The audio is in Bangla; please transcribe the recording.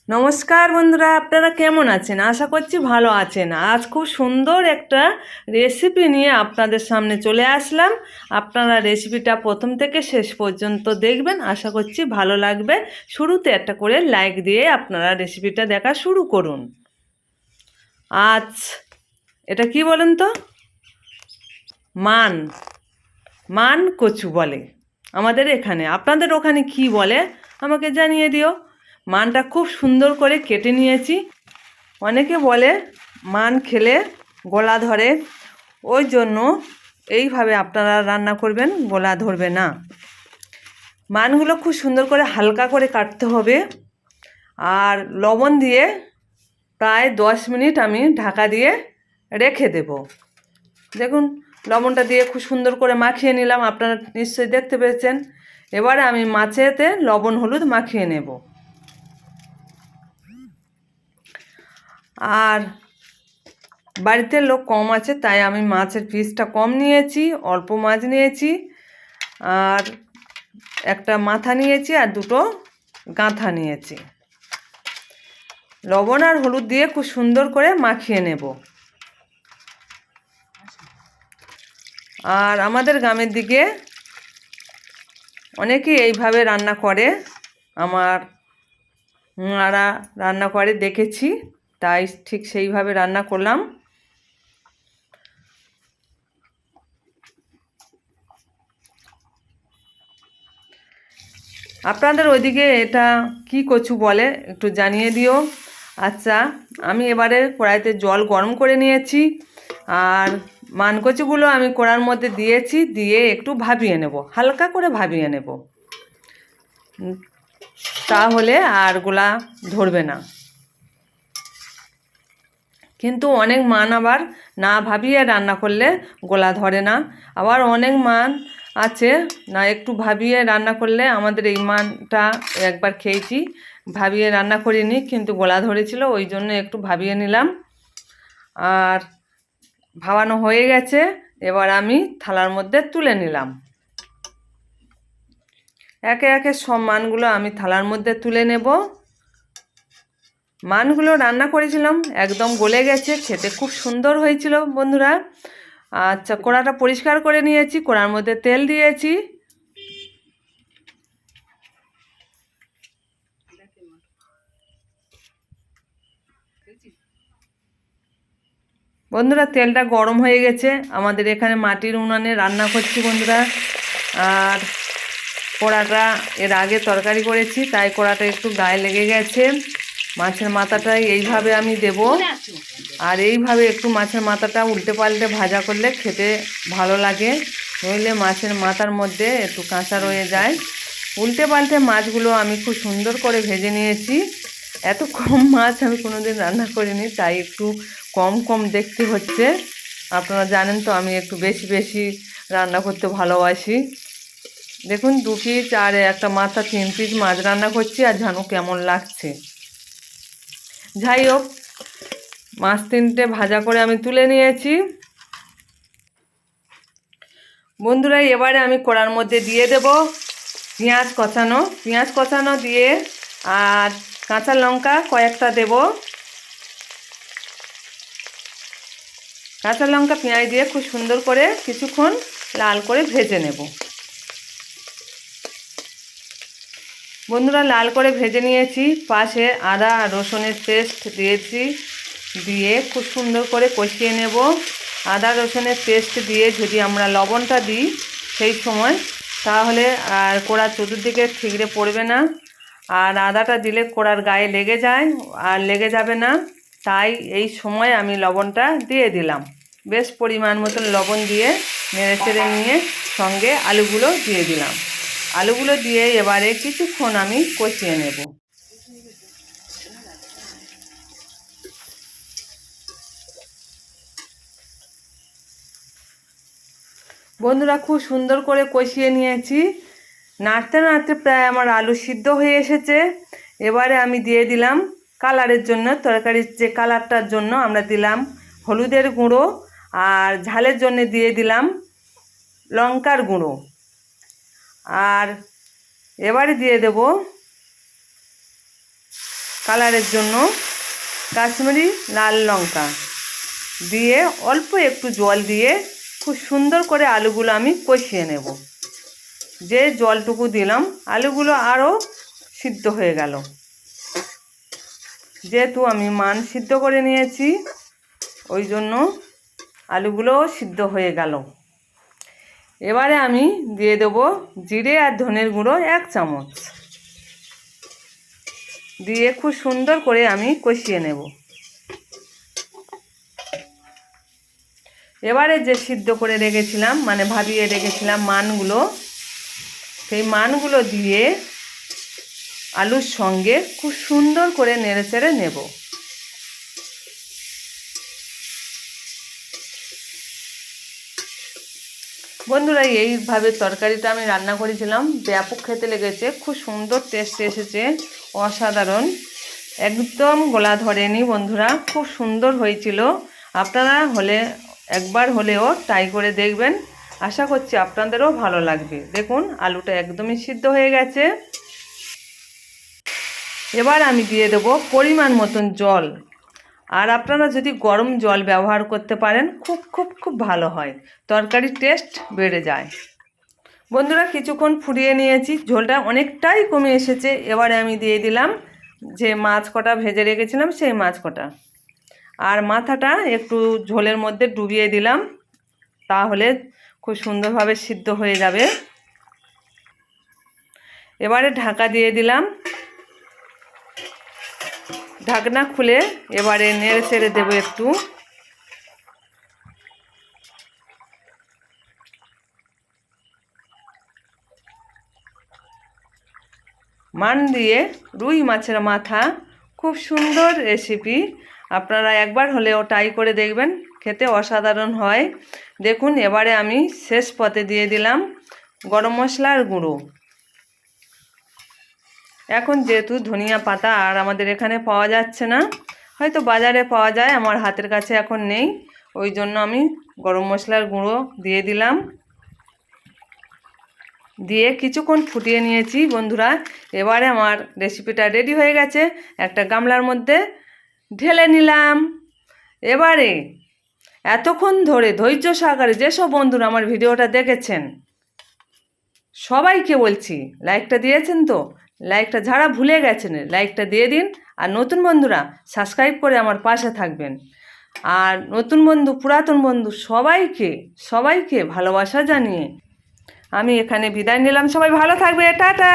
নমস্কার বন্ধুরা, আপনারা কেমন আছেন? আশা করছি ভালো আছেন। আজ খুব সুন্দর একটা রেসিপি নিয়ে আপনাদের সামনে চলে আসলাম। আপনারা রেসিপিটা প্রথম থেকে শেষ পর্যন্ত দেখবেন, আশা করছি ভালো লাগবে। শুরুতে একটা করে লাইক দিয়ে আপনারা রেসিপিটা দেখা শুরু করুন। আজ এটা কি বলেন তো? মান মান কচু বলে আমাদের এখানে। আপনাদের ওখানে কি বলে আমাকে জানিয়ে দিও। মানটা খুব সুন্দর করে কেটে নিয়েছি। অনেকে বলে মান খেলে গলা ধরে, ওই জন্য এইভাবে আপনারা রান্না করবেন, গলা ধরবে না। মানগুলো খুব সুন্দর করে হালকা করে কাটতে হবে। আর লবণ দিয়ে প্রায় 10 মিনিট আমি ঢাকা দিয়ে রেখে দেব। দেখুন, লবণটা দিয়ে খুব সুন্দর করে মাখিয়ে নিলাম, আপনারা নিশ্চয়ই দেখতে পেয়েছেন। এবারে আমি মাছেতে লবণ হলুদ মাখিয়ে নেব। আর বাড়িতে লোক কম আছে, তাই আমি মাছের পিসটা কম নিয়েছি, অল্প মাছ নিয়েছি। আর একটা মাথা নিয়েছি আর দুটো গাঁথা নিয়েছি। লবণ আর হলুদ দিয়ে খুব সুন্দর করে মাখিয়ে নেব। আর আমাদের গ্রামের দিকে অনেকেই এইভাবে রান্না করে, আমার মারা রান্না করে দেখেছি, তাই ঠিক সেইভাবে রান্না করলাম। আপনাদের ওইদিকে এটা কি কচু বলে একটু জানিয়ে দিও। আচ্ছা, আমি এবারে কড়াইতে জল গরম করে নিয়েছি। আর মানকচুগুলো আমি কড়ার মধ্যে দিয়েছি, দিয়ে একটু ভাপিয়ে নেব, হালকা করে ভাপিয়ে নেব, তাহলে আর গোলা ধরবে না। কিন্তু অনেক মান আবার না ভাবিয়ে রান্না করলে গোলা ধরে না। আবার অনেক মান আছে না একটু ভাবিয়ে রান্না করলে, আমাদের এই মানটা একবার খেয়েছি, ভাবিয়ে রান্না করিনি কিন্তু গোলা ধরেছিল, ওই জন্য একটু ভাবিয়ে নিলাম। আর ভাবানো হয়ে গেছে, এবার আমি থালার মধ্যে তুলে নিলাম। একে একে সব মানগুলো আমি থালার মধ্যে তুলে নেব। মানগুলো রান্না করেছিলাম, একদম গলে গেছে, খেতে খুব সুন্দর হয়েছিল বন্ধুরা। আচ্ছা, কড়াটা পরিষ্কার করে নিয়েছি, কড়ার মধ্যে তেল দিয়েছি। বন্ধুরা, তেলটা গরম হয়ে গেছে। আমাদের এখানে মাটির উনানে রান্না করছি বন্ধুরা। আর কড়াটা এর আগে তরকারি করেছি, তাই কড়াটা একটু গায়ে লেগে গেছে। মাছের মাথাটাই এইভাবে আমি দেব। আর এইভাবে একটু মাছের মাথাটা উল্টে পাল্টে ভাজা করলে খেতে ভালো লাগে, নইলে মাছের মাথার মধ্যে একটু কাঁচা রয়ে যায়। উল্টে পাল্টে মাছগুলো আমি খুব সুন্দর করে ভেজে নিয়েছি। এত কম মাছ আমি কোনোদিন রান্না করিনি, তাই একটু কম কম দেখতে হচ্ছে। আপনারা জানেন তো আমি একটু বেশি বেশি রান্না করতে ভালোবাসি। দেখুন, 2 পিস আর একটা মাথা 3 পিস মাছ রান্না করছি, আর জানো কেমন লাগছে। যাই হোক, মাছ 3টে ভাজা করে আমি তুলে নিয়েছি বন্ধুরা। এবারে আমি কড়ার মধ্যে দিয়ে দেব পেঁয়াজ কষানো দিয়ে, আর কাঁচা লঙ্কা কয়েকটা দেব। কাঁচা লঙ্কা পেঁয়াজ দিয়ে খুব সুন্দর করে কিছুক্ষণ লাল করে ভেজে নেব বন্ধুরা। লাল করে ভেজে নিয়েছি। পাশে আদা আর রসুনের পেস্ট দিয়েছি, দিয়ে খুব সুন্দর করে কষিয়ে নেব। আদা রসুনের পেস্ট দিয়ে যদি আমরা লবণটা দিই সেই সময়, তাহলে আর কড়ার চতুর্দিকে ঠিকরে পড়বে না। আর আদাটা দিলে কড়ার গায়ে লেগে যায়, আর লেগে যাবে না। তাই এই সময় আমি লবণটা দিয়ে দিলাম। বেশ পরিমাণ মতন লবণ দিয়ে নেড়ে চেড়ে নিয়ে সঙ্গে আলুগুলো দিয়ে দিলাম। আলুগুলো দিয়ে এবারে কিছুক্ষণ আমি কষিয়ে নেব বন্ধুরা। খুব সুন্দর করে কষিয়ে নিয়েছি। নাড়তে নাড়তে প্রায় আমার আলু সিদ্ধ হয়ে এসেছে। এবারে আমি দিয়ে দিলাম কালারের জন্য, তরকারির যে কালারটার জন্য আমরা দিলাম হলুদের গুঁড়ো, আর ঝালের জন্য দিয়ে দিলাম লঙ্কার গুঁড়ো। আর এবারে দিয়ে দেব কালারের জন্য কাশ্মীরি লাল লঙ্কা দিয়ে অল্প একটু জল দিয়ে খুব সুন্দর করে আলুগুলো আমি কষিয়ে নেব। যে জলটুকু দিলাম আলুগুলো আরও সিদ্ধ হয়ে গেল। যেহেতু আমি মান সিদ্ধ করে নিয়েছি ওই জন্য আলুগুলোও সিদ্ধ হয়ে গেল। এবারে আমি দিয়ে দেবো জিরে আর ধনের গুঁড়ো 1 চামচ দিয়ে খুব সুন্দর করে আমি কষিয়ে নেব। এবারে যে সিদ্ধ করে রেখেছিলাম মানে ভাবিয়ে রেখেছিলাম মানগুলো, সেই মানগুলো দিয়ে আলুর সঙ্গে খুব সুন্দর করে নেড়েচেড়ে নেব। বন্ধুরা এইভাবে তরকারিটা আমি রান্না করেছিলাম, ব্যাপক খেতে লেগেছে, খুব সুন্দর টেস্ট এসেছে, অসাধারণ, একদম গলা ধরেনি বন্ধুরা, খুব সুন্দর হয়েছিল। আপনারা একবার হলেও ট্রাই করে দেখবেন, আশা করছি আপনাদেরও ভালো লাগবে। দেখুন আলুটা একদমই সিদ্ধ হয়ে গেছে। এবার আমি দিয়ে দেবো পরিমাণ মতন জল, আর আপনারা যদি গরম জল ব্যবহার করতে পারেন খুব খুব খুব ভালো হয়, তরকারির টেস্ট বেড়ে যায়। বন্ধুরা কিছুক্ষণ ফুটিয়ে নিয়েছি, ঝোলটা অনেকটাই কমে এসেছে। এবারে আমি দিয়ে দিলাম যে মাছ কটা ভেজে রেখেছিলাম সেই মাছ কটা, আর মাথাটা একটু ঝোলের মধ্যে ডুবিয়ে দিলাম, তাহলে খুব সুন্দরভাবে সিদ্ধ হয়ে যাবে। এবারে ঢাকা দিয়ে দিলাম, ঢাকনা খুলে এবারে নেড়ে চেড়ে দেবো একটু। মান দিয়ে রুই মাছের মাথা, খুব সুন্দর রেসিপি, আপনারা একবার হলেও ট্রাই করে দেখবেন, খেতে অসাধারণ হয়। দেখুন এবারে আমি শেষ পথে দিয়ে দিলাম গরম মশলার গুঁড়ো। এখন যেহেতু ধনিয়া পাতা আর আমাদের এখানে পাওয়া যাচ্ছে না, হয়তো বাজারে পাওয়া যায়, আমার হাতের কাছে এখন নেই, ওই জন্য আমি গরম মশলার গুঁড়ো দিয়ে দিলাম, দিয়ে কিছুক্ষণ ফুটিয়ে নিয়েছি বন্ধুরা। এবারে আমার রেসিপিটা রেডি হয়ে গেছে, একটা গামলার মধ্যে ঢেলে নিলাম। এবারে এতক্ষণ ধরে ধৈর্য সহকারে যেসব বন্ধুরা আমার ভিডিওটা দেখেছেন সবাইকে বলছি, লাইকটা দিয়েছেন তো? লাইকটা যারা ভুলে গেছেন লাইকটা দিয়ে দিন, আর নতুন বন্ধুরা সাবস্ক্রাইব করে আমার পাশে থাকবেন। আর নতুন বন্ধু পুরাতন বন্ধু সবাইকে ভালোবাসা জানিয়ে আমি এখানে বিদায় নিলাম। সবাই ভালো থাকবে, টাটা।